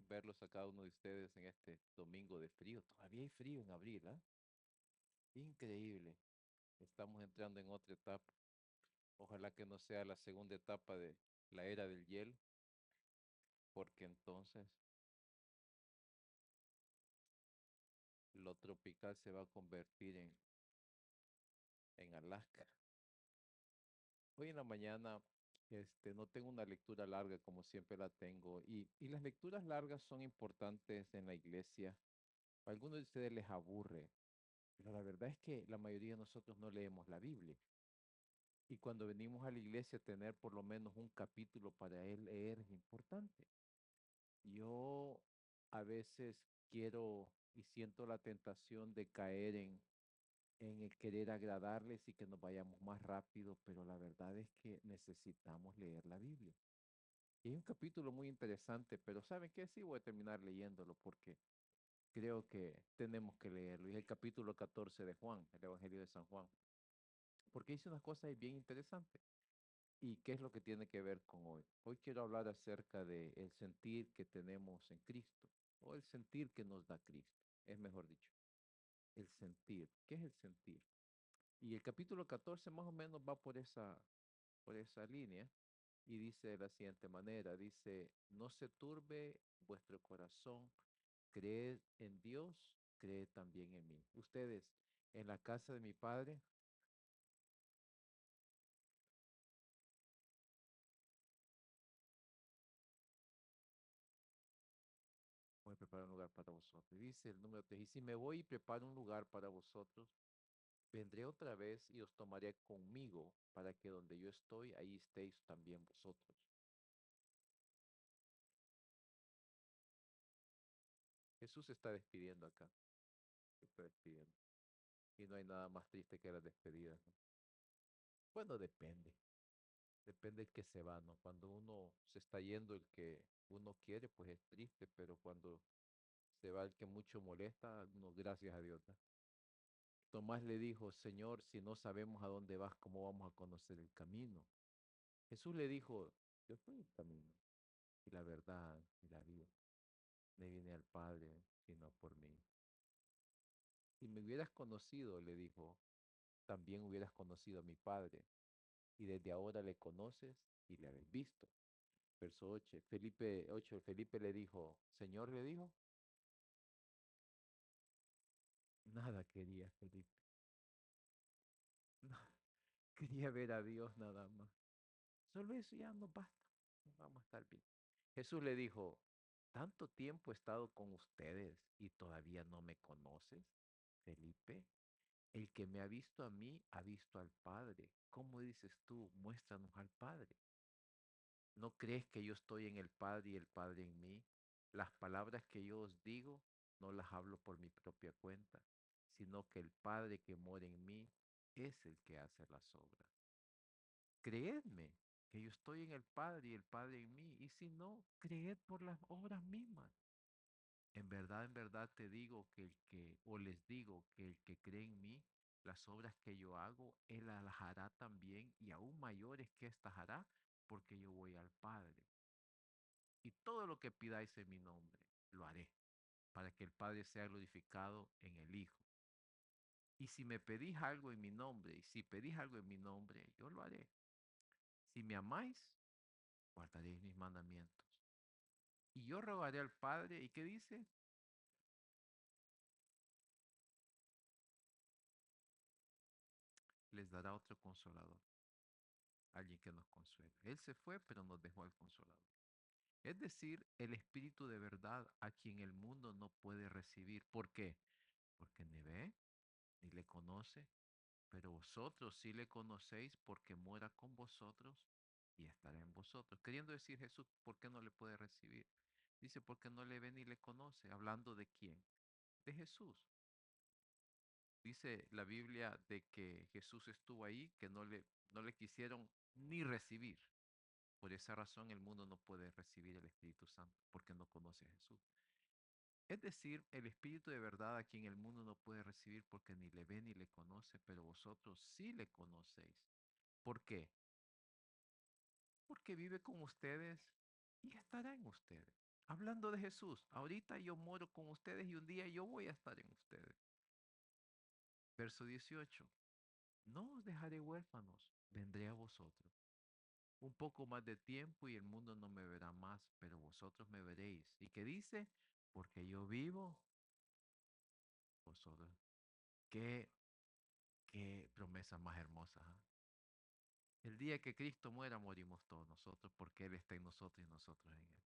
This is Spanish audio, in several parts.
verlos a cada uno de ustedes en este domingo de frío. Todavía hay frío en abril, ¿ah? Increíble. Estamos entrando en otra etapa. Ojalá que no sea la segunda etapa de la era del hielo, porque entonces lo tropical se va a convertir en Alaska. Hoy en la mañana, no tengo una lectura larga como siempre la tengo, y las lecturas largas son importantes en la iglesia. A algunos de ustedes les aburre, pero la verdad es que la mayoría de nosotros no leemos la Biblia. Y cuando venimos a la iglesia, tener por lo menos un capítulo para él leer es importante. Yo a veces quiero y siento la tentación de caer en el querer agradarles y que nos vayamos más rápido, pero la verdad es que necesitamos leer la Biblia. Y hay un capítulo muy interesante, pero ¿saben qué? Sí voy a terminar leyéndolo porque creo que tenemos que leerlo. Y es el capítulo 14 de Juan, el Evangelio de San Juan, porque dice unas cosas bien interesantes. ¿Y qué es lo que tiene que ver con hoy? Hoy quiero hablar acerca de el sentir que tenemos en Cristo, o el sentir que nos da Cristo, es mejor dicho, el sentir. ¿Qué es el sentir? Y el capítulo 14 más o menos va por esa línea y dice de la siguiente manera, dice, no se turbe vuestro corazón, creed en Dios, creed también en mí. Ustedes, en la casa de mi padre, voy a preparar un lugar para vosotros. Dice el número 3, y si me voy y preparo un lugar para vosotros, vendré otra vez y os tomaré conmigo para que donde yo estoy, ahí estéis también vosotros. Jesús se está despidiendo acá, se está despidiendo. Y no hay nada más triste que las despedidas, ¿no? Bueno, depende del que se va, ¿no? Cuando uno se está yendo, el que uno quiere, pues es triste, pero cuando se va el que mucho molesta, no, gracias a Dios, ¿no? Tomás le dijo, Señor, si no sabemos a dónde vas, ¿cómo vamos a conocer el camino? Jesús le dijo, yo soy el camino y la verdad y la vida. No viene al Padre, sino por mí. Si me hubieras conocido, le dijo, también hubieras conocido a mi Padre. Y desde ahora le conoces y le habéis visto. Verso 8, Felipe le dijo, Señor, le dijo, nada quería Felipe. No, quería ver a Dios nada más. Solo eso ya no basta. Vamos a estar bien. Jesús le dijo, ¿tanto tiempo he estado con ustedes y todavía no me conoces, Felipe? El que me ha visto a mí ha visto al Padre. ¿Cómo dices tú? Muéstranos al Padre. ¿No crees que yo estoy en el Padre y el Padre en mí? Las palabras que yo os digo no las hablo por mi propia cuenta, sino que el Padre que mora en mí es el que hace las obras. Creedme que yo estoy en el Padre y el Padre en mí, y si no, creed por las obras mismas. En verdad te digo que o les digo que el que cree en mí, las obras que yo hago, él las hará también, y aún mayores que estas hará, porque yo voy al Padre. Y todo lo que pidáis en mi nombre, lo haré, para que el Padre sea glorificado en el Hijo. Y si me pedís algo en mi nombre, y si pedís algo en mi nombre, yo lo haré. Si me amáis, guardaréis mis mandamientos. Y yo rogaré al Padre, ¿y qué dice? Les dará otro consolador, alguien que nos consuele. Él se fue, pero nos dejó al consolador. Es decir, el Espíritu de verdad a quien el mundo no puede recibir. ¿Por qué? Porque ni ve, ni le conoce, pero vosotros sí le conocéis porque muera con vosotros y estará en vosotros. Queriendo decir Jesús, ¿por qué no le puede recibir? Dice, porque no le ve ni le conoce. ¿Hablando de quién? De Jesús. Dice la Biblia de que Jesús estuvo ahí, que no le quisieron ni recibir. Por esa razón el mundo no puede recibir el Espíritu Santo, porque no conoce a Jesús. Es decir, el Espíritu de verdad a quien el mundo no puede recibir porque ni le ve ni le conoce, pero vosotros sí le conocéis. ¿Por qué? Porque vive con ustedes y estará en ustedes. Hablando de Jesús, ahorita yo moro con ustedes y un día yo voy a estar en ustedes. Verso 18. No os dejaré huérfanos, vendré a vosotros. Un poco más de tiempo y el mundo no me verá más, pero vosotros me veréis. ¿Y qué dice? Porque yo vivo, vosotros. Qué, qué promesa más hermosa. ¿Ah? El día que Cristo muera, morimos todos nosotros, porque Él está en nosotros y nosotros en Él.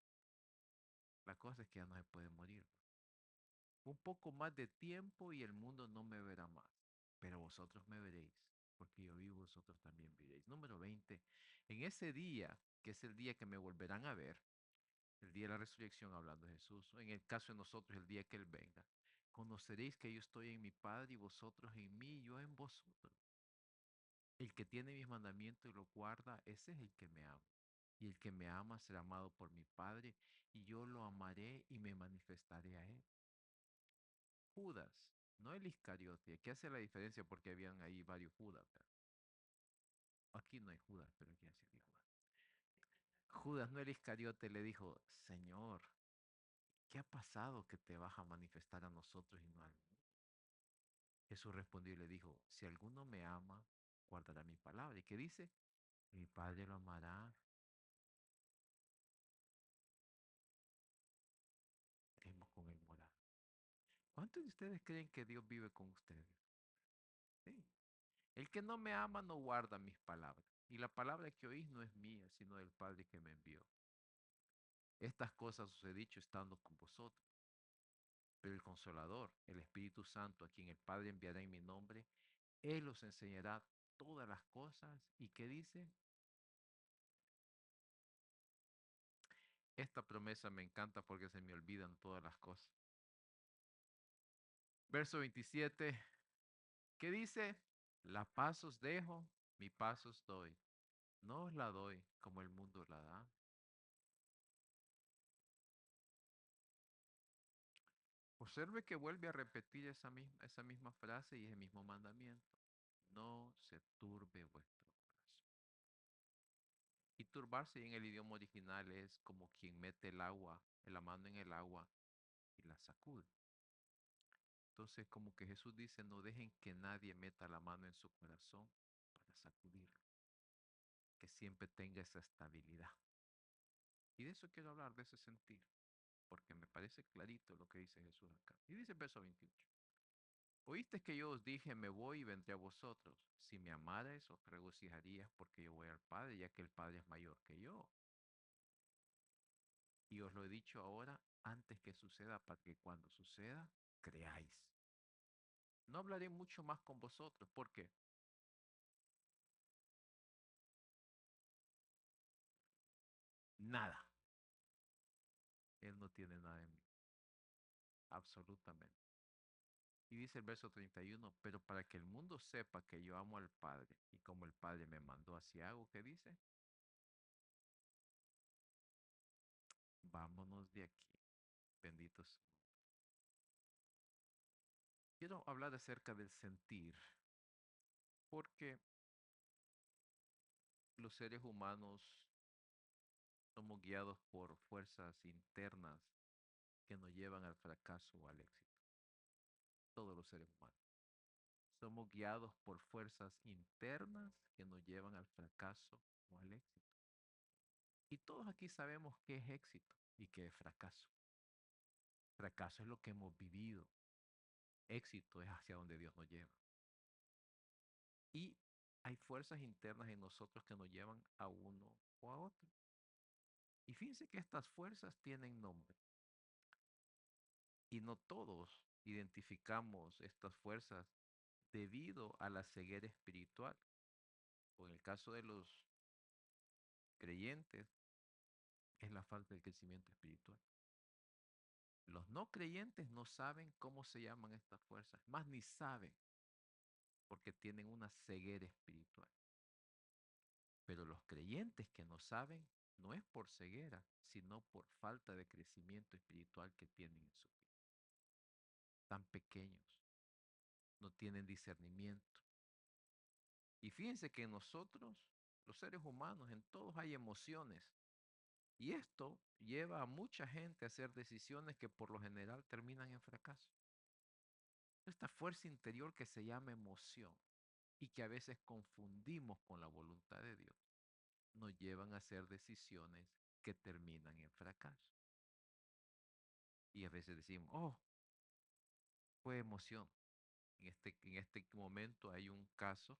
La cosa es que ya no se puede morir. Un poco más de tiempo y el mundo no me verá más, pero vosotros me veréis, porque yo vivo, vosotros también viviréis. Número 20. En ese día, que es el día que me volverán a ver, el día de la resurrección, hablando de Jesús, o en el caso de nosotros, el día que Él venga, conoceréis que yo estoy en mi Padre y vosotros en mí y yo en vosotros. El que tiene mis mandamientos y los guarda, ese es el que me ama. Y el que me ama será amado por mi Padre, y yo lo amaré y me manifestaré a él. Judas, no el Iscariote. Aquí hace la diferencia porque habían ahí varios Judas. ¿Verdad? Aquí no hay Judas, pero aquí sí hay Judas. Judas, no el Iscariote, le dijo, Señor, ¿qué ha pasado que te vas a manifestar a nosotros y no al mundo? Jesús respondió y le dijo, si alguno me ama, guardará mi palabra. ¿Y qué dice? Mi Padre lo amará, hemos con él morar. ¿Cuántos de ustedes creen que Dios vive con ustedes? Sí. El que no me ama no guarda mis palabras. Y la palabra que oís no es mía, sino del Padre que me envió. Estas cosas os he dicho estando con vosotros. Pero el Consolador, el Espíritu Santo, a quien el Padre enviará en mi nombre, Él os enseñará todas las cosas. ¿Y qué dice? Esta promesa me encanta porque se me olvidan todas las cosas. Verso 27, ¿qué dice? La paz os dejo, mi paz os doy. No os la doy como el mundo la da. Observe que vuelve a repetir esa misma frase y ese mismo mandamiento. No se turbe vuestro corazón. Y turbarse en el idioma original es como quien mete el agua, la mano en el agua y la sacude. Entonces, como que Jesús dice, no dejen que nadie meta la mano en su corazón para sacudirlo, que siempre tenga esa estabilidad. Y de eso quiero hablar, de ese sentir, porque me parece clarito lo que dice Jesús acá. Y dice el verso 28. Oíste que yo os dije, me voy y vendré a vosotros. Si me amarais, os regocijarías porque yo voy al Padre, ya que el Padre es mayor que yo. Y os lo he dicho ahora antes que suceda, para que cuando suceda, creáis. No hablaré mucho más con vosotros, porque nada, Él no tiene nada en mí, absolutamente. Y dice el verso 31, pero para que el mundo sepa que yo amo al Padre y como el Padre me mandó así hago, ¿qué dice? Vámonos de aquí, benditos. Quiero hablar acerca del sentir, porque los seres humanos somos guiados por fuerzas internas que nos llevan al fracaso o al éxito. Todos los seres humanos. Somos guiados por fuerzas internas que nos llevan al fracaso o al éxito. Y todos aquí sabemos qué es éxito y qué es fracaso. Fracaso es lo que hemos vivido. Éxito es hacia donde Dios nos lleva. Y hay fuerzas internas en nosotros que nos llevan a uno o a otro. Y fíjense que estas fuerzas tienen nombre. Y no todos identificamos estas fuerzas debido a la ceguera espiritual. O en el caso de los creyentes, es la falta de crecimiento espiritual. Los no creyentes no saben cómo se llaman estas fuerzas, más ni saben, porque tienen una ceguera espiritual. Pero los creyentes que no saben, no es por ceguera, sino por falta de crecimiento espiritual que tienen en su vida. Tan pequeños, no tienen discernimiento. Y fíjense que en nosotros, los seres humanos, en todos hay emociones. Y esto lleva a mucha gente a hacer decisiones que por lo general terminan en fracaso. Esta fuerza interior que se llama emoción y que a veces confundimos con la voluntad de Dios, nos llevan a hacer decisiones que terminan en fracaso. Y a veces decimos, oh, fue emoción. En este momento hay un caso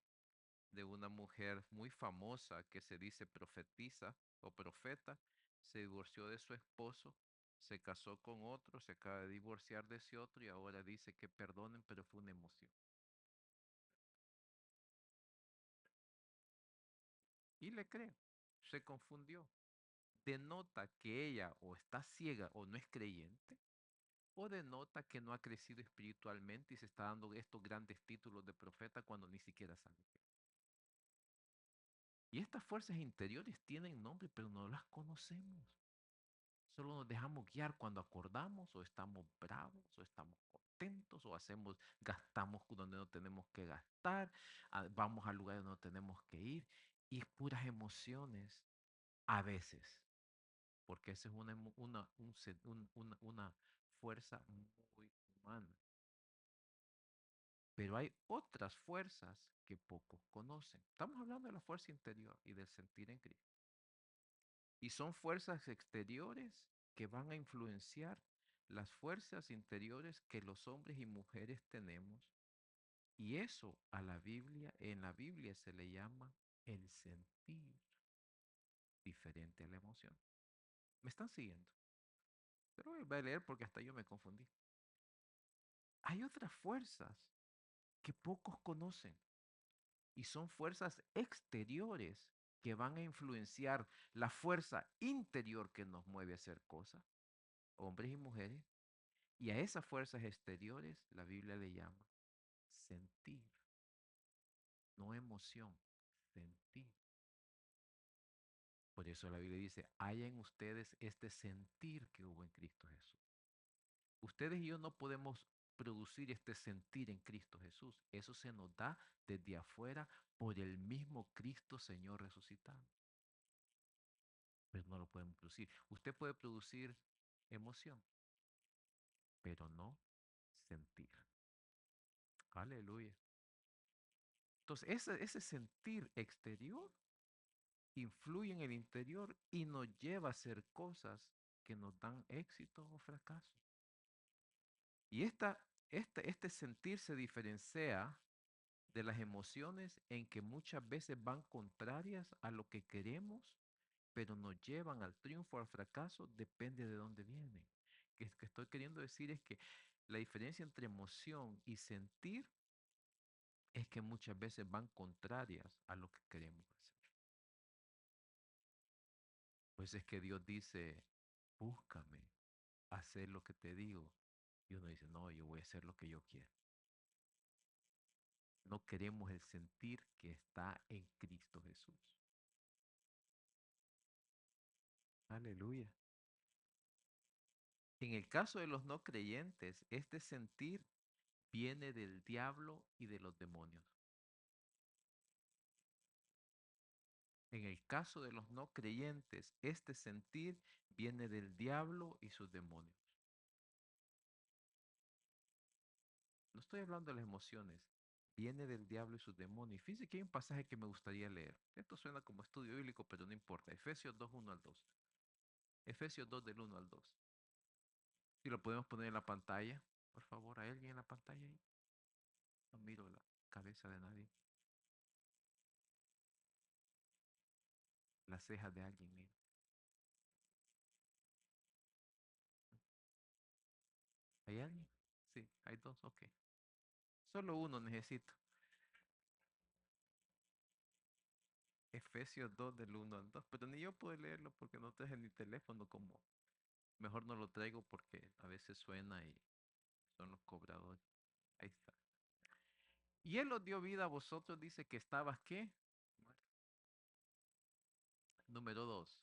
de una mujer muy famosa que se dice profetiza o profeta, se divorció de su esposo, se casó con otro, se acaba de divorciar de ese otro y ahora dice que perdonen, pero fue una emoción. Y le creo, se confundió. Denota que ella o está ciega o no es creyente, o denota que no ha crecido espiritualmente y se está dando estos grandes títulos de profeta cuando ni siquiera sabe qué. Y estas fuerzas interiores tienen nombre, pero no las conocemos. Solo nos dejamos guiar cuando acordamos o estamos bravos o estamos contentos o gastamos donde no tenemos que gastar, vamos al lugar donde no tenemos que ir y puras emociones a veces, porque esa es una fuerza muy humana. Pero hay otras fuerzas que pocos conocen. Estamos hablando de la fuerza interior y del sentir en Cristo. Y son fuerzas exteriores que van a influenciar las fuerzas interiores que los hombres y mujeres tenemos. Y eso en la Biblia se le llama el sentir, diferente a la emoción. ¿Me están siguiendo? Pero voy a leer porque hasta yo me confundí. Hay otras fuerzas que pocos conocen y son fuerzas exteriores que van a influenciar la fuerza interior que nos mueve a hacer cosas, hombres y mujeres. Y a esas fuerzas exteriores la Biblia le llama sentir, no emoción, sentir. Por eso la Biblia dice, haya en ustedes este sentir que hubo en Cristo Jesús. Ustedes y yo no podemos producir este sentir en Cristo Jesús. Eso se nos da desde afuera por el mismo Cristo Señor resucitado. Pero no lo podemos producir. Usted puede producir emoción, pero no sentir. Aleluya. Entonces, ese sentir exterior influye en el interior y nos lleva a hacer cosas que nos dan éxito o fracaso. Y este sentir se diferencia de las emociones en que muchas veces van contrarias a lo que queremos, pero nos llevan al triunfo o al fracaso, depende de dónde vienen. Que estoy queriendo decir es que la diferencia entre emoción y sentir es que muchas veces van contrarias a lo que queremos hacer. Pues es que Dios dice, búscame, hacer lo que te digo. Y uno dice, no, yo voy a hacer lo que yo quiero. No queremos el sentir que está en Cristo Jesús. Aleluya. En el caso de los no creyentes, este sentir viene del diablo y de los demonios. En el caso de los no creyentes, este sentir viene del diablo y sus demonios. No estoy hablando de las emociones, viene del diablo y sus demonios. Fíjense que hay un pasaje que me gustaría leer. Esto suena como estudio bíblico, pero no importa. Efesios 2, 1 al 2. Efesios 2 del 1 al 2. Si lo podemos poner en la pantalla, por favor, ¿hay alguien en la pantalla ahí? No miro la cabeza de nadie. Las cejas de alguien, miro. ¿Hay alguien? Sí, hay dos, ok. Solo uno necesito. Efesios 2 del 1 al 2. Pero ni yo puedo leerlo porque no traje mi teléfono como. Mejor no lo traigo porque a veces suena y son los cobradores. Ahí está. Y Él os dio vida a vosotros, dice que estabas, ¿qué? Número 2.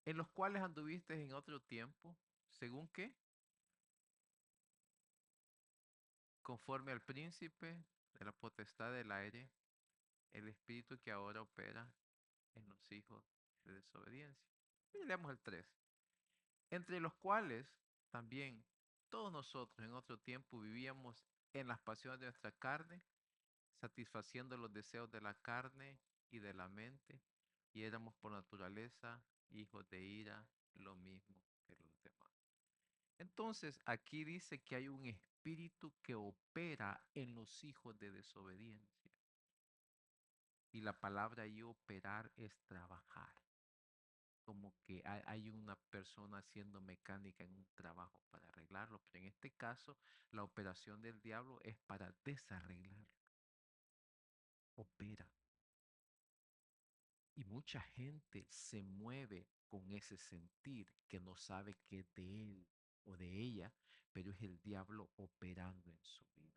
En los cuales anduviste en otro tiempo, ¿según qué? Conforme al príncipe de la potestad del aire, el espíritu que ahora opera en los hijos de desobediencia. Y leemos el 3. Entre los cuales también todos nosotros en otro tiempo vivíamos en las pasiones de nuestra carne, satisfaciendo los deseos de la carne y de la mente, y éramos por naturaleza hijos de ira, lo mismo que los demás. Entonces, aquí dice que hay un espíritu que opera en los hijos de desobediencia. Y la palabra ahí operar es trabajar. Como que hay una persona haciendo mecánica en un trabajo para arreglarlo, pero en este caso la operación del diablo es para desarreglarlo. Opera. Y mucha gente se mueve con ese sentir que no sabe que es de él o de ella, pero es el diablo operando en su vida.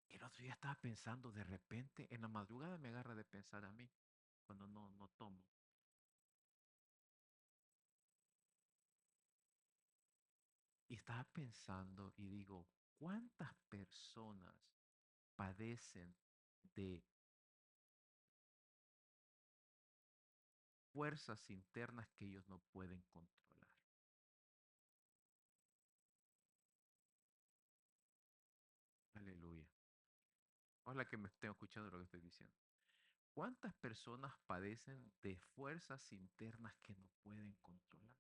El otro día estaba pensando, de repente, en la madrugada me agarra de pensar a mí, cuando no tomo. Y estaba pensando y digo, ¿cuántas personas padecen de fuerzas internas que ellos no pueden controlar? Aleluya. Ojalá que me estén escuchando lo que estoy diciendo. ¿Cuántas personas padecen de fuerzas internas que no pueden controlar?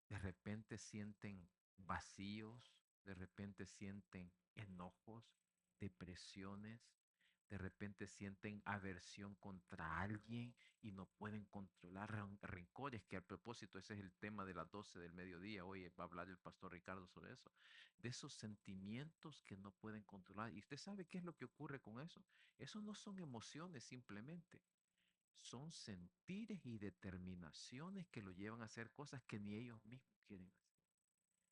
De repente sienten vacíos, de repente sienten enojos, depresiones, de repente sienten aversión contra alguien y no pueden controlar rencores, que al propósito ese es el tema de las 12 del mediodía. Hoy va a hablar el pastor Ricardo sobre eso, de esos sentimientos que no pueden controlar. ¿Y usted sabe qué es lo que ocurre con eso? Eso no son emociones simplemente. Son sentires y determinaciones que lo llevan a hacer cosas que ni ellos mismos quieren hacer.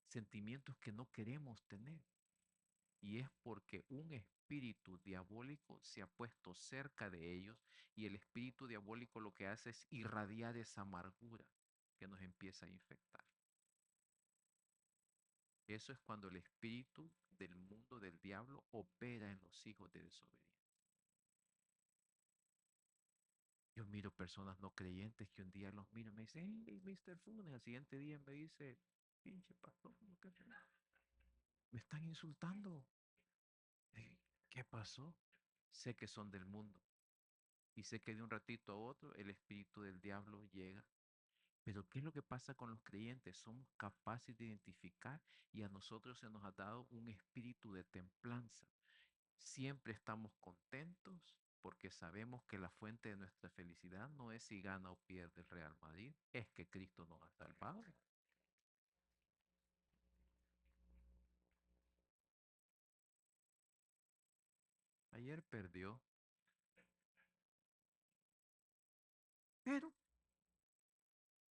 Sentimientos que no queremos tener. Y es porque un espíritu diabólico se ha puesto cerca de ellos y el espíritu diabólico lo que hace es irradiar esa amargura que nos empieza a infectar. Eso es cuando el espíritu del mundo del diablo opera en los hijos de desobediencia. Yo miro personas no creyentes que un día los miro y me dicen, hey, Mr. Funes, al siguiente día me dice, pinche pastor, me están insultando. ¿Qué pasó? Sé que son del mundo y sé que de un ratito a otro el espíritu del diablo llega. Pero ¿qué es lo que pasa con los creyentes? Somos capaces de identificar y a nosotros se nos ha dado un espíritu de templanza. Siempre estamos contentos porque sabemos que la fuente de nuestra felicidad no es si gana o pierde el Real Madrid, es que Cristo nos ha salvado. Ayer perdió, pero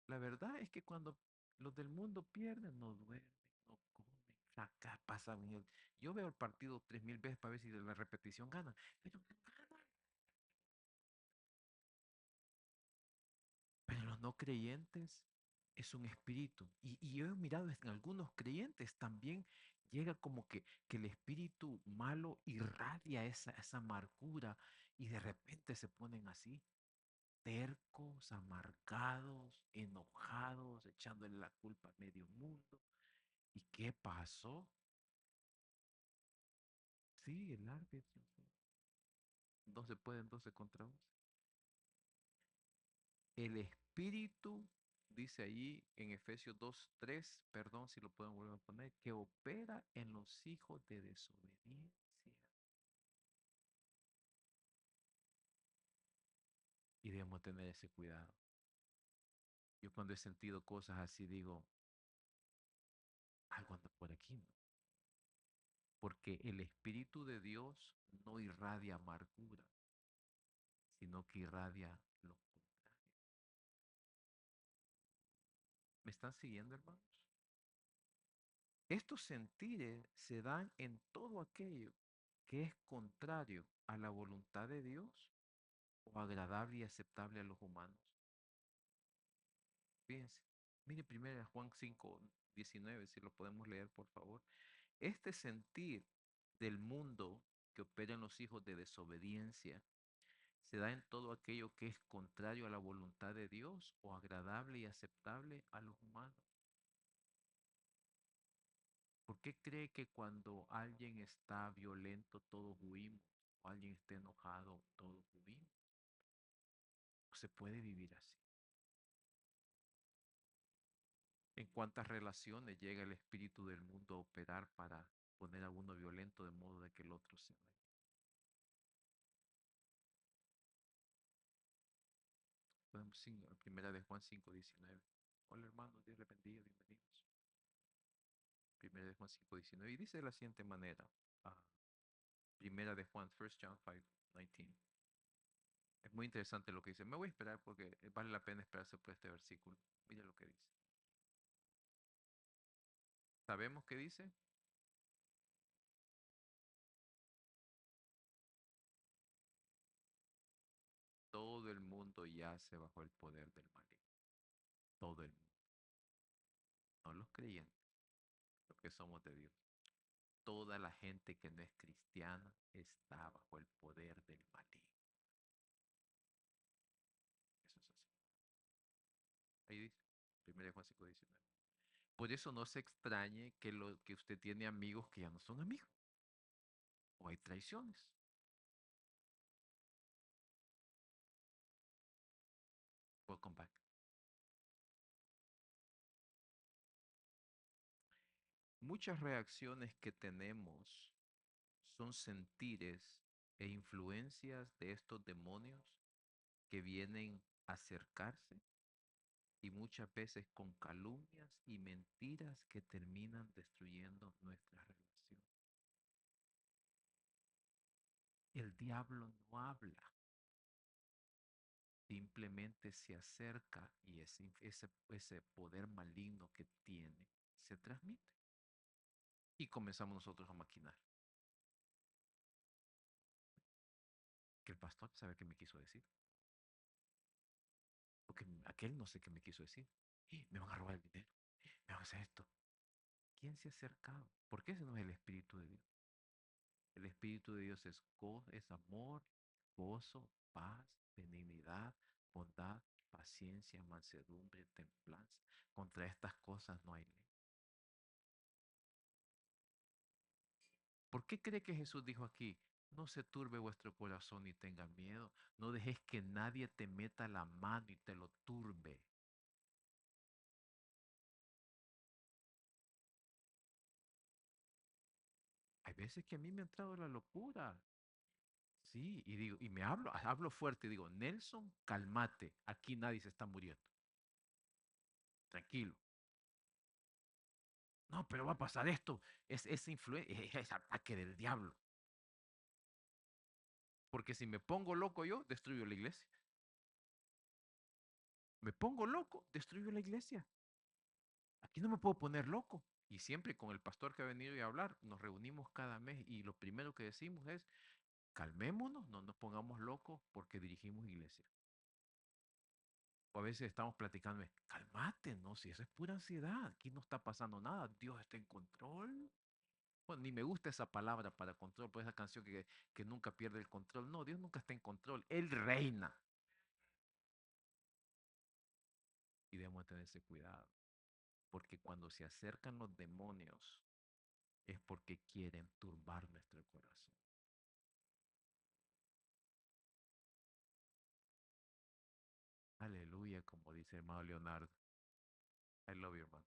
la verdad es que cuando los del mundo pierden, no duermen, no comen, pasan. Yo veo el partido 3000 veces para ver si de la repetición ganan, pero no ganan. Pero los no creyentes es un espíritu. Y yo he mirado en algunos creyentes también llega como que el espíritu malo irradia esa amargura y de repente se ponen así, tercos, amargados, enojados, echándole la culpa a medio mundo. ¿Y qué pasó? Sí, el árbitro. No se puede entonces contra 11. El espíritu, dice allí en Efesios 2:3, perdón si lo pueden volver a poner, que opera en los hijos de desobediencia. Y debemos tener ese cuidado. Yo cuando he sentido cosas así digo, algo anda por aquí, ¿no? Porque el Espíritu de Dios no irradia amargura, sino que irradia lo contrario. ¿Me están siguiendo, hermanos? Estos sentires se dan en todo aquello que es contrario a la voluntad de Dios o agradable y aceptable a los humanos. Fíjense, mire primero Juan 5:19, si lo podemos leer, por favor. Este sentir del mundo que opera en los hijos de desobediencia se da en todo aquello que es contrario a la voluntad de Dios o agradable y aceptable a los humanos. ¿Por qué cree que cuando alguien está violento todos huimos? O alguien está enojado todos huimos. Se puede vivir así. ¿En cuántas relaciones llega el espíritu del mundo a operar para poner a uno violento de modo de que el otro se vaya? Primera de Juan 5:19. Hola hermanos, Dios les bendiga, bienvenidos. Primera de Juan 5:19 y dice de la siguiente manera. ah, Primera de Juan, 1 John 5:19. Es muy interesante lo que dice. Me voy a esperar porque vale la pena esperarse por este versículo. Mira lo que dice. ¿Sabemos qué dice? Todo el mundo yace bajo el poder del maligno. Todo el mundo. No los creyentes, los que somos de Dios. Toda la gente que no es cristiana está bajo el poder del maligno. Eso es así. Ahí dice, 1 Juan 5:19. Por eso no se extrañe que usted tiene amigos que ya no son amigos. O hay traiciones. Welcome back. Muchas reacciones que tenemos son sentires e influencias de estos demonios que vienen a acercarse y muchas veces con calumnias y mentiras que terminan destruyendo nuestra relación. El diablo no habla, simplemente se acerca y ese poder maligno que tiene se transmite. Y comenzamos nosotros a maquinar. Que el pastor sabe qué me quiso decir. Porque aquel no sé qué me quiso decir. Me van a robar el dinero. Me van a hacer esto. ¿Quién se ha acercado? Porque ese no es el Espíritu de Dios. El Espíritu de Dios es amor, gozo, paz, benignidad, bondad, paciencia, mansedumbre, templanza. Contra estas cosas no hay ley. ¿Por qué cree que Jesús dijo aquí? No se turbe vuestro corazón ni tenga miedo. No dejes que nadie te meta la mano y te lo turbe. Hay veces que a mí me ha entrado la locura. Sí, y digo, y hablo fuerte y digo, Nelson, cálmate, aquí nadie se está muriendo. Tranquilo. No, pero va a pasar esto. Es influencia, es ataque del diablo. Porque si me pongo loco yo, destruyo la iglesia. Me pongo loco, destruyo la iglesia. Aquí no me puedo poner loco. Y siempre con el pastor que ha venido a hablar, nos reunimos cada mes y lo primero que decimos es, calmémonos, no nos pongamos locos porque dirigimos iglesia. O a veces estamos platicando, cálmate, no, si eso es pura ansiedad, aquí no está pasando nada, Dios está en control. Bueno, ni me gusta esa palabra para control, por esa canción que nunca pierde el control. No, Dios nunca está en control, Él reina. Y debemos tener ese cuidado, porque cuando se acercan los demonios es porque quieren turbar nuestro corazón. Aleluya, como dice el hermano Leonardo. I love you, hermano.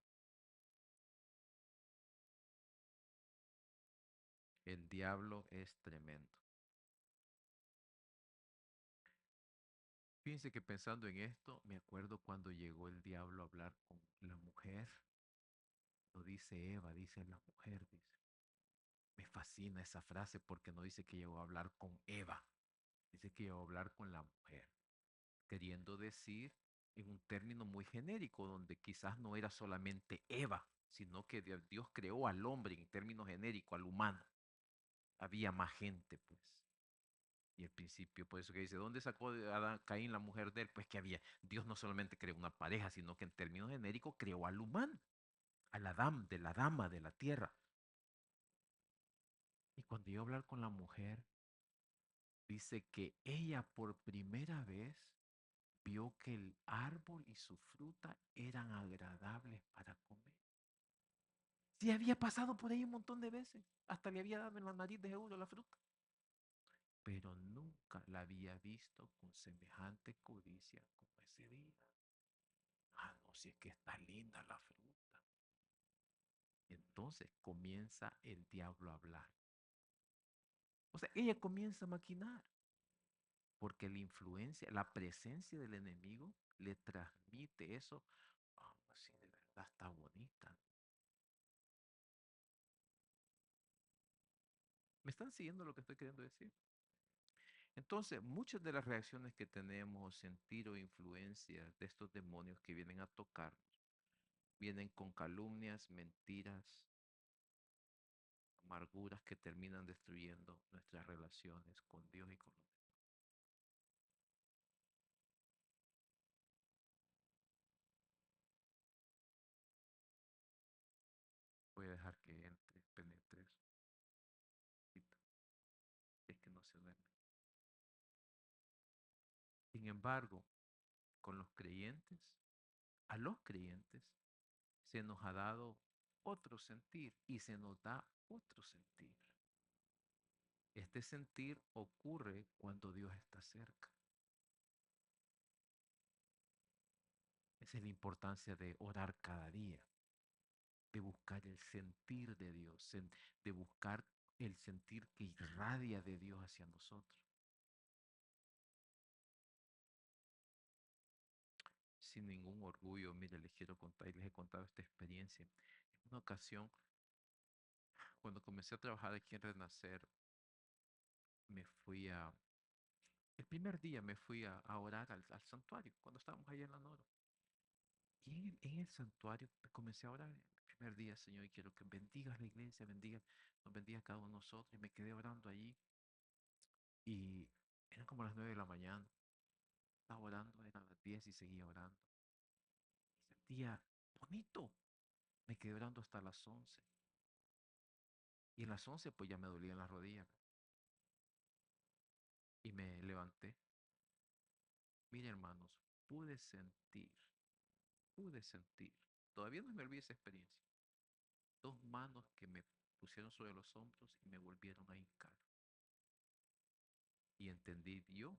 El diablo es tremendo. Fíjense que pensando en esto, me acuerdo cuando llegó el diablo a hablar con la mujer. No dice Eva, dice la mujer, dice. Me fascina esa frase porque no dice que llegó a hablar con Eva, dice que llegó a hablar con la mujer, queriendo decir en un término muy genérico, donde quizás no era solamente Eva, sino que Dios creó al hombre en términos genéricos, al humano. Había más gente, pues. Y el principio, por eso que dice, ¿dónde sacó Adán, Caín la mujer de él? Pues que había, Dios no solamente creó una pareja, sino que en términos genéricos creó al humano, al Adán, de la dama, de la tierra. Y cuando iba a hablar con la mujer, dice que ella por primera vez vio que el árbol y su fruta eran agradables para comer. Sí había pasado por ahí un montón de veces, hasta le había dado en la nariz de seguro la fruta, pero nunca la había visto con semejante codicia como ese día. Ah, no, si es que está linda la fruta. Entonces comienza el diablo a hablar. O sea, ella comienza a maquinar, porque la influencia, la presencia del enemigo le transmite eso. Ah, sí, de verdad está bonita. ¿Me están siguiendo lo que estoy queriendo decir? Entonces, muchas de las reacciones que tenemos, sentir o influencias de estos demonios que vienen a tocarnos, vienen con calumnias, mentiras, amarguras que terminan destruyendo nuestras relaciones con Dios y con los demás. Voy a dejar que entre, penetre eso, es que no se duerme. Sin embargo, con los creyentes, a los creyentes se nos ha dado otro sentir y se nos da otro sentir. Este sentir ocurre cuando Dios está cerca. Esa es la importancia de orar cada día, de buscar el sentir de Dios, de buscar el sentir que irradia de Dios hacia nosotros. Sin ningún orgullo, mire, les quiero contar y les he contado esta experiencia. En una ocasión, cuando comencé a trabajar aquí en Renacer, me fui a, el primer día me fui a orar al santuario, cuando estábamos allá en la Noro. Y en el santuario comencé a orar. El primer día, Señor, y quiero que bendigas la iglesia, bendiga, nos bendiga a cada uno de nosotros. Y me quedé orando allí. Y eran como las 9 de la mañana. Estaba orando, eran las 10 y seguía orando. Y sentía bonito. Me quedé orando hasta las 11. Y en las 11 pues ya me dolían las rodillas. Y me levanté. Mire, hermanos, pude sentir. Todavía no me olvidé esa experiencia. Dos manos que me pusieron sobre los hombros y me volvieron a hincar. Y entendí, Dios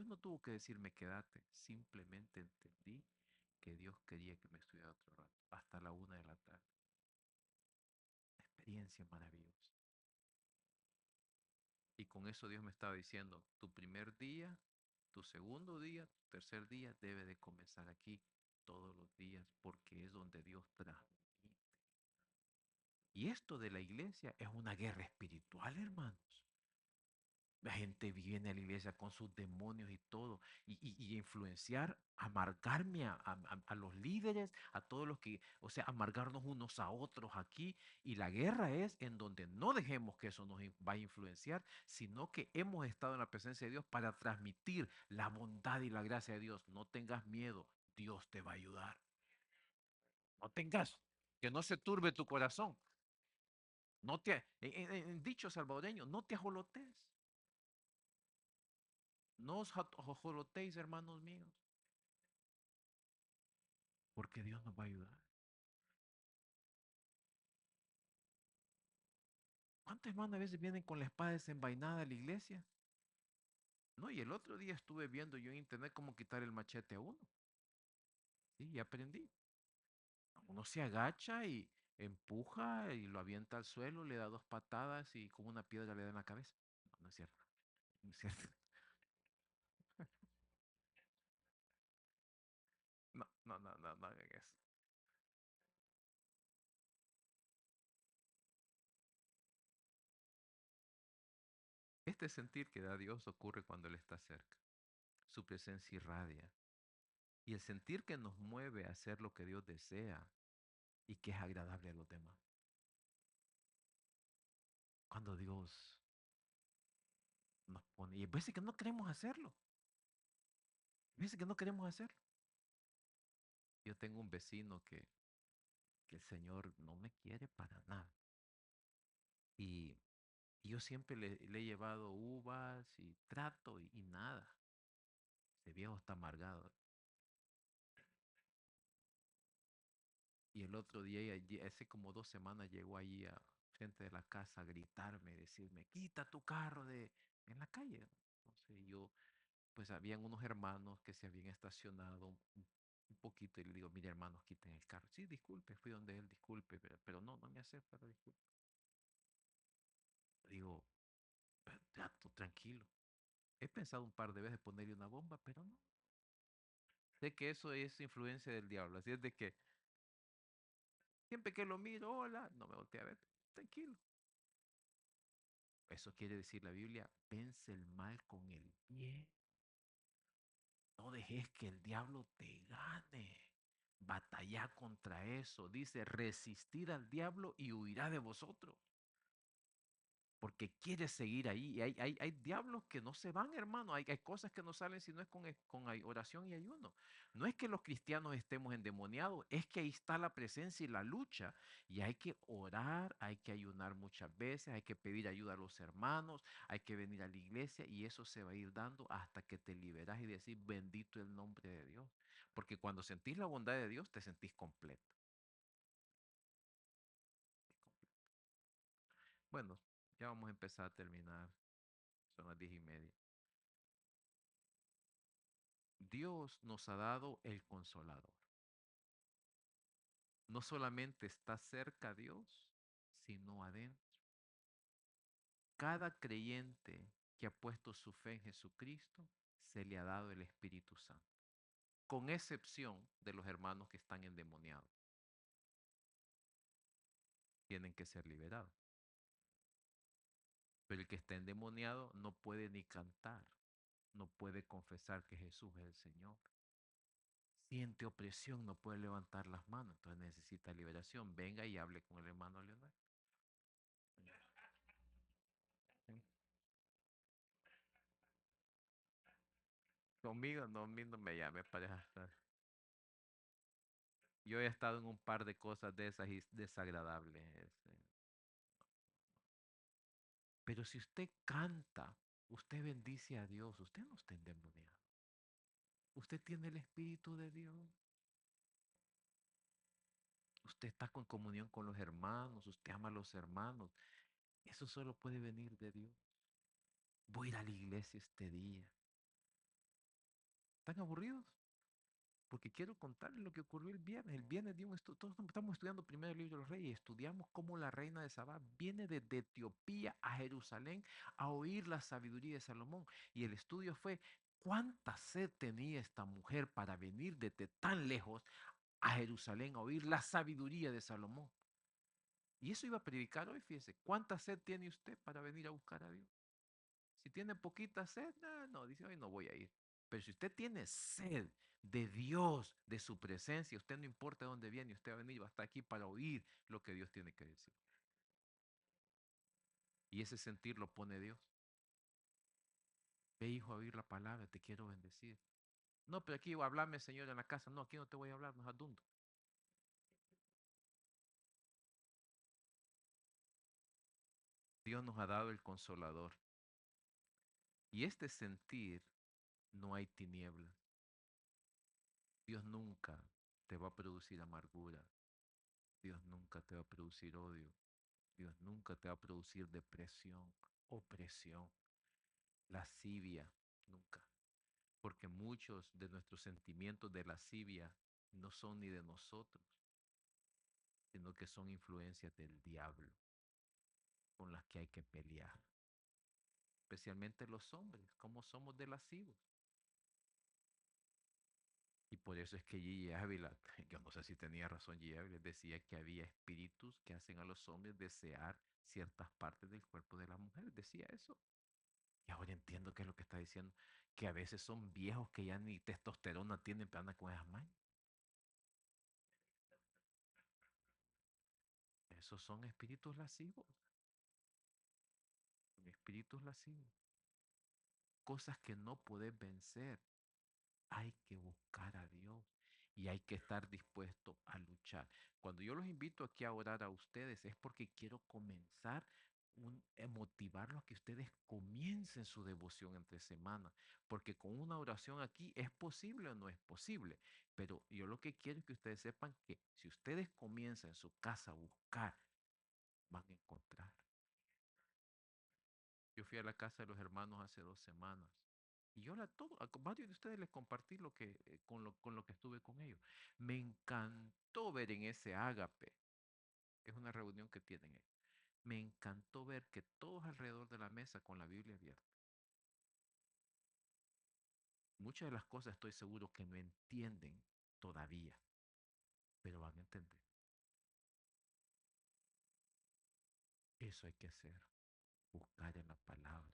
no tuvo que decirme quédate, simplemente entendí que Dios quería que me estudiara otro rato, hasta la 1 de la tarde. Experiencia maravillosa. Y con eso Dios me estaba diciendo, tu primer día, tu segundo día, tu tercer día debe de comenzar aquí todos los días porque es donde Dios transmite. Y esto de la iglesia es una guerra espiritual, hermanos. La gente viene a la iglesia con sus demonios y todo, y influenciar, amargarme a los líderes, a todos los que, o sea, amargarnos unos a otros aquí. Y la guerra es en donde no dejemos que eso nos va a influenciar, sino que hemos estado en la presencia de Dios para transmitir la bondad y la gracia de Dios. No tengas miedo, Dios te va a ayudar. No tengas, que no se turbe tu corazón. No te, en dicho salvadoreño, no te ajolotes. No os ajolotéis, hermanos míos, porque Dios nos va a ayudar. ¿Cuántas hermanas a veces vienen con la espada desenvainada a la iglesia? No, y el otro día estuve viendo yo en internet cómo quitar el machete a uno. Sí, y aprendí. Uno se agacha y empuja y lo avienta al suelo, le da dos patadas y con una piedra le da en la cabeza. No, no es cierto. No es cierto. No, no, no, no, no hagan eso. Este sentir que da Dios ocurre cuando Él está cerca. Su presencia irradia. Y el sentir que nos mueve a hacer lo que Dios desea y que es agradable a los demás. Cuando Dios nos pone, y hay veces que no queremos hacerlo, hay veces que no queremos hacerlo. Yo tengo un vecino que el Señor no me quiere para nada. Y Y yo siempre le he llevado uvas y trato y nada. Ese viejo está amargado. Y el otro día, hace como 2 semanas, llegó allí a frente de la casa a gritarme, decirme, quita tu carro en la calle. Entonces yo, pues habían unos hermanos que se habían estacionado un poquito y le digo, mire hermanos, quiten el carro. Sí, disculpe, fui donde él, disculpe, pero no, no me acepta la disculpa. Digo, trato tranquilo. He pensado un par de veces ponerle una bomba, pero no. Sé que eso es influencia del diablo. Así es de que siempre que lo miro, hola, no me volteé a ver. Tranquilo. Eso quiere decir la Biblia, vence el mal con el bien. No dejes que el diablo te gane. Batalla contra eso. Dice, resistir al diablo y huirá de vosotros. Porque quieres seguir ahí. Y hay diablos que no se van, hermano. Hay cosas que no salen si no es con oración y ayuno. No es que los cristianos estemos endemoniados, es que ahí está la presencia y la lucha. Y hay que orar, hay que ayunar muchas veces, hay que pedir ayuda a los hermanos, hay que venir a la iglesia y eso se va a ir dando hasta que te liberas y decir bendito el nombre de Dios. Porque cuando sentís la bondad de Dios, te sentís completo. Bueno, ya vamos a empezar a terminar. Son las 10:30. Dios nos ha dado el consolador. No solamente está cerca Dios, sino adentro. Cada creyente que ha puesto su fe en Jesucristo, se le ha dado el Espíritu Santo, con excepción de los hermanos que están endemoniados. Tienen que ser liberados. Pero el que está endemoniado no puede ni cantar, no puede confesar que Jesús es el Señor. Siente opresión, no puede levantar las manos, entonces necesita liberación. Venga y hable con el hermano Leonel. Conmigo no, a mí no me llame para estar. Yo he estado en un par de cosas de esas y desagradables. Pero si usted canta, usted bendice a Dios, usted no está endemoniado. Usted tiene el Espíritu de Dios. Usted está con comunión con los hermanos, usted ama a los hermanos. Eso solo puede venir de Dios. Voy a ir a la iglesia este día. ¿Están aburridos? Porque quiero contarles lo que ocurrió el viernes. El viernes de un todos estamos estudiando primero el libro de los reyes. Estudiamos cómo la reina de Sabá viene desde Etiopía a Jerusalén a oír la sabiduría de Salomón. Y el estudio fue cuánta sed tenía esta mujer para venir desde tan lejos a Jerusalén a oír la sabiduría de Salomón. Y eso iba a predicar hoy, fíjese. ¿Cuánta sed tiene usted para venir a buscar a Dios? Si tiene poquita sed, no, dice, hoy no voy a ir. Pero si usted tiene sed de Dios, de su presencia, usted no importa de dónde viene, usted va a venir, va a estar aquí para oír lo que Dios tiene que decir. Y ese sentir lo pone Dios. Ve, hijo, a oír la palabra, te quiero bendecir. No, pero aquí háblame, Señor, en la casa. No, aquí no te voy a hablar, no es adundo. Dios nos ha dado el consolador. Y este sentir no hay tinieblas. Dios nunca te va a producir amargura. Dios nunca te va a producir odio. Dios nunca te va a producir depresión, opresión, lascivia, nunca. Porque muchos de nuestros sentimientos de lascivia no son ni de nosotros, sino que son influencias del diablo con las que hay que pelear. Especialmente los hombres, como somos de lascivos. Y por eso es que G. Ávila, yo no sé si tenía razón G. Ávila, decía que había espíritus que hacen a los hombres desear ciertas partes del cuerpo de las mujeres. Decía eso. Y ahora entiendo qué es lo que está diciendo, que a veces son viejos que ya ni testosterona tienen, pero andan con esas mañas. Esos son espíritus lascivos, espíritus lascivos. Cosas que no puedes vencer. Hay que buscar a Dios y hay que estar dispuesto a luchar. Cuando yo los invito aquí a orar a ustedes es porque quiero comenzar motivarlos a que ustedes comiencen su devoción entre semana, porque con una oración aquí es posible o no es posible, pero yo lo que quiero es que ustedes sepan que si ustedes comienzan en su casa a buscar, van a encontrar. Yo fui a la casa de los hermanos hace 2 semanas y yo a varios de ustedes les compartí con lo que estuve con ellos. Me encantó ver en ese ágape, que es una reunión que tienen ellos. Me encantó ver que todos alrededor de la mesa con la Biblia abierta. Muchas de las cosas estoy seguro que no entienden todavía, pero van a entender. Eso hay que hacer. Buscar en la palabra,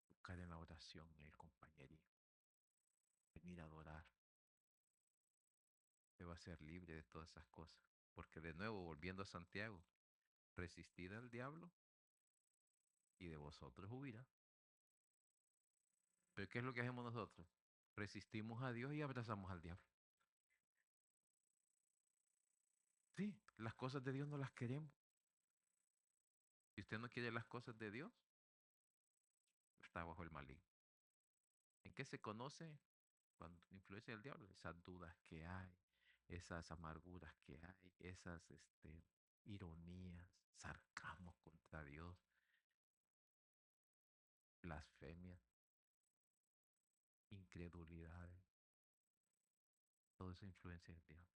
buscar en la oración, en el compañerismo, venir a adorar. Te va a ser libre de todas esas cosas. Porque de nuevo, volviendo a Santiago, resistid al diablo y de vosotros huirá. Pero ¿qué es lo que hacemos nosotros? Resistimos a Dios y abrazamos al diablo. Sí, las cosas de Dios no las queremos. Si usted no quiere las cosas de Dios, está bajo el maligno. ¿En qué se conoce cuando influencia del diablo? Esas dudas que hay, esas amarguras que hay, esas ironías, sarcasmos contra Dios, blasfemias, incredulidades, toda esa influencia del diablo.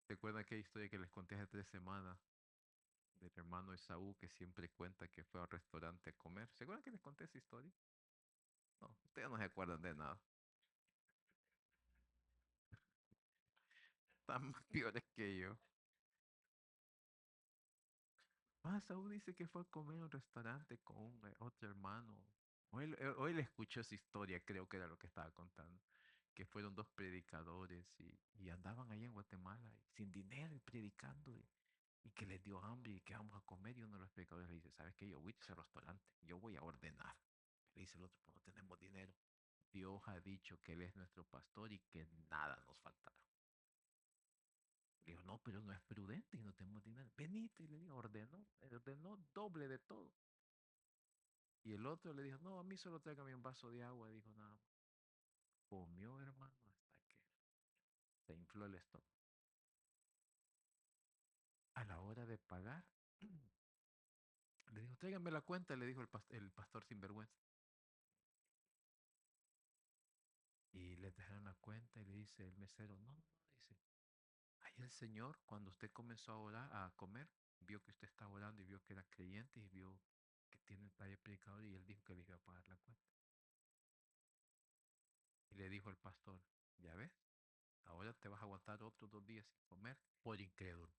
¿Recuerdan aquella historia que les conté hace 3 semanas del hermano Esaú que siempre cuenta que fue al restaurante a comer? ¿Se acuerdan que les conté esa historia? No, ustedes no se acuerdan de nada. Están más peores que yo. Ah, Saúl dice que fue a comer a un restaurante con otro hermano. Hoy le escuchó esa historia, creo que era lo que estaba contando. Que fueron dos predicadores y andaban ahí en Guatemala sin dinero y predicando y que les dio hambre y que vamos a comer. Y uno de los predicadores le dice, ¿sabes qué? Yo voy a ese restaurante, yo voy a ordenar. Le dice el otro, pues no tenemos dinero. Dios ha dicho que Él es nuestro pastor y que nada nos faltará. Le digo, no, pero no es prudente y no tenemos dinero. Venite, y le digo, ordenó doble de todo. Y el otro le dijo, no, a mí solo tráigame un vaso de agua, dijo nada más. Comió, hermano, hasta que se infló el estómago. A la hora de pagar, le dijo, tráigame la cuenta, le dijo el pastor sinvergüenza. Y le dejaron la cuenta y le dice el mesero, no, no, no, dice, ahí el Señor, cuando usted comenzó a orar, a comer, vio que usted estaba orando y vio que era creyente y vio que tiene el padre predicador y él dijo que le iba a pagar la cuenta. Y le dijo el pastor, ya ves, ahora te vas a aguantar otros 2 días sin comer por incrédulo.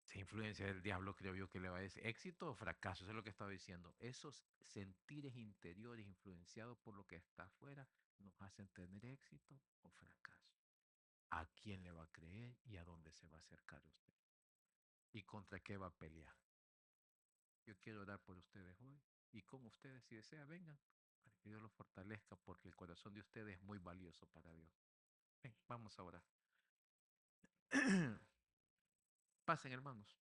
Esa influencia del diablo creo yo que le va a decir éxito o fracaso, eso es lo que estaba diciendo. Esos sentires interiores influenciados por lo que está afuera nos hacen tener éxito o fracaso. ¿A quién le va a creer y a dónde se va a acercar usted? ¿Y contra qué va a pelear? Yo quiero orar por ustedes hoy y con ustedes, si desea, vengan para que Dios los fortalezca porque el corazón de ustedes es muy valioso para Dios. Ven, vamos a orar. Pasen, hermanos.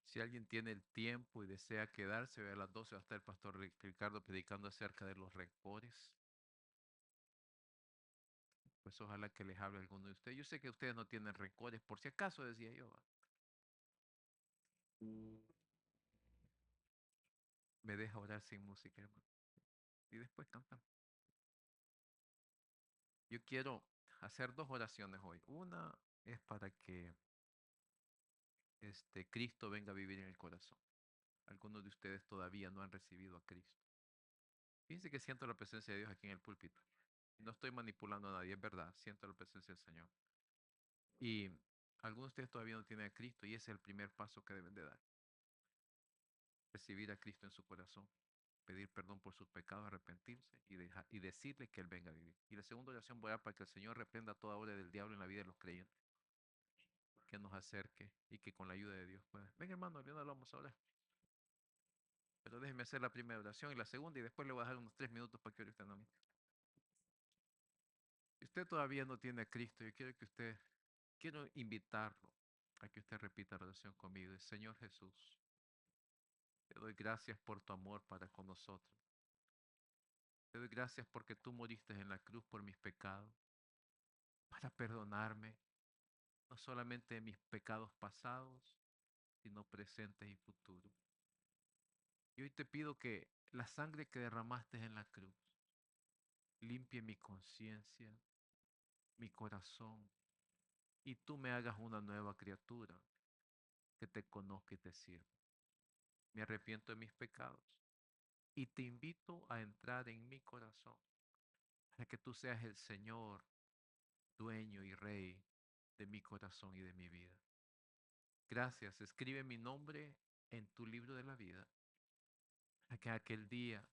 Si alguien tiene el tiempo y desea quedarse, ve a las 12 va a estar el pastor Ricardo predicando acerca de los rencores. Pues ojalá que les hable alguno de ustedes. Yo sé que ustedes no tienen rencores, por si acaso decía yo. Me deja orar sin música, hermano. Y después cantamos. Yo quiero hacer 2 oraciones hoy. Una es para que Cristo venga a vivir en el corazón. Algunos de ustedes todavía no han recibido a Cristo. Fíjense que siento la presencia de Dios aquí en el púlpito. No estoy manipulando a nadie, es verdad, siento la presencia del Señor. Y algunos de ustedes todavía no tienen a Cristo y ese es el primer paso que deben de dar. Recibir a Cristo en su corazón, pedir perdón por sus pecados, arrepentirse y decirle que Él venga a vivir. Y la segunda oración voy a dar para que el Señor reprenda toda obra del diablo en la vida de los creyentes, que nos acerque y que con la ayuda de Dios pueda. Venga hermano, Leona, lo vamos a orar. Pero déjeme hacer la primera oración y la segunda y después le voy a dejar unos 3 minutos para que ore usted a mí. Si usted todavía no tiene a Cristo, yo quiero invitarlo a que usted repita la oración conmigo. Señor Jesús, te doy gracias por tu amor para con nosotros. Te doy gracias porque tú moriste en la cruz por mis pecados, para perdonarme, no solamente de mis pecados pasados, sino presentes y futuros. Y hoy te pido que la sangre que derramaste en la cruz limpie mi conciencia, mi corazón, y tú me hagas una nueva criatura que te conozca y te sirva. Me arrepiento de mis pecados y te invito a entrar en mi corazón para que tú seas el Señor, dueño y rey de mi corazón y de mi vida. Gracias, escribe mi nombre en tu libro de la vida, para que aquel día